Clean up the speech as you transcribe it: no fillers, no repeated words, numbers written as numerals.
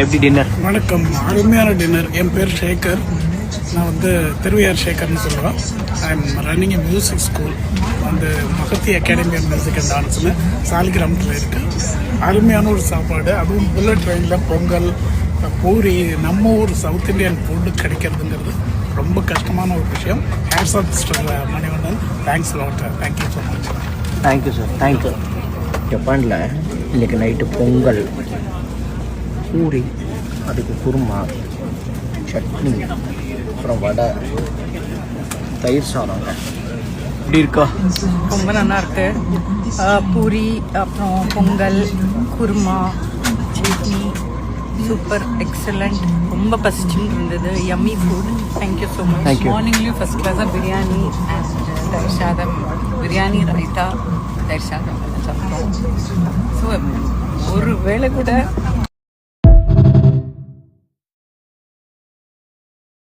எப்படி டின்னர்? வணக்கம். அருமையான டின்னர். என் பேர் சேகர். நான் திருவையார் சேகர்னு சொல்லுவேன். I am running a music school Magathi academy of music and டான்ஸ்னு சாலிகிராமத்தில் இருக்கு. அருமையான ஒரு சாப்பாடு, அதுவும் புல்லட் ட்ரெயினில் பொங்கல், பூரி, நம்ம ஊர் சவுத் இந்தியன் ஃபுட்டு கிடைக்கிறதுங்கிறது ரொம்ப கஷ்டமான ஒரு விஷயம். Hats off mister Manivannan. Thanks lot. Thank you so much. Thank you sir, thank you. ஜப்பானில் இன்றைக்கி நைட்டு பொங்கல், பூரி, அதுக்கு குருமா, சட்னி, அப்புறம் வடை, தயிர் சாதங்க. எப்படி இருக்கா? ரொம்ப நல்லா இருக்கு. பூரி, அப்புறம் பொங்கல், குருமா, சட்னி, சூப்பர், எக்ஸலண்ட். ரொம்ப பசிச்சுன்னு இருந்தது. Yummy food. Thank you so much. மார்னிங்லேயும் ஃபர்ஸ்ட் கிளாஸாக பிரியாணி அண்ட் தயிர் சாதம், பிரியாணி, ரைத்தா, தயிர் சாதம் எல்லாம் சாப்பிட்டோம். ஸோ ஒரு வேளை கூட